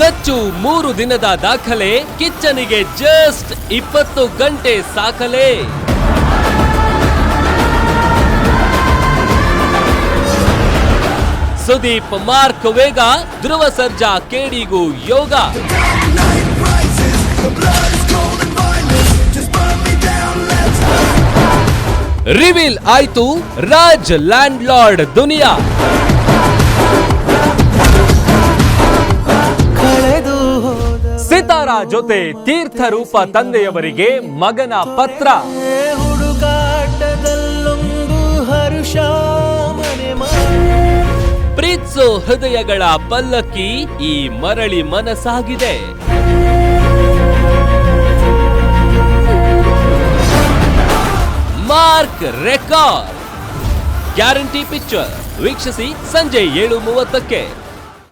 ಕಚ್ಚು 3 ದಿನದ ದಾಖಲೆ, ಕಿಚ್ಚನಿಗೆ ಜಸ್ಟ್ 20 ಗಂಟೆ ಸಾಕಲೆ. ಸುದೀಪ್ ಮಾರ್ಕ್ ವೇಗ, ಧ್ರುವ ಸರ್ಜಾ ಕೇಡಿಗೂ ಯೋಗ. ರಿವೀಲ್ ಆಯ್ತು ರಾಜ್ ಲ್ಯಾಂಡ್ ಲಾರ್ಡ್ ದುನಿಯಾ. ಸಿತಾರಾ ಜೊತೆ ತೀರ್ಥ ರೂಪ ತಂದೆಯವರಿಗೆ ಮಗನ ಪತ್ರ. ಹುಡುಕಾಟದಲ್ಲೊಂದು ಹರುಷ ಪ್ರೀತ್ಸೋ ಹೃದಯಗಳ ಪಲ್ಲಕ್ಕಿ ಈ ಮರಳಿ ಮನಸಾಗಿದೆ. ಮಾರ್ಕ್ ರೆಕಾರ್ಡ್ ಗ್ಯಾರಂಟಿ ಪಿಕ್ಚರ್ ವೀಕ್ಷಿಸಿ ಸಂಜೆ 7:30ಕ್ಕೆ.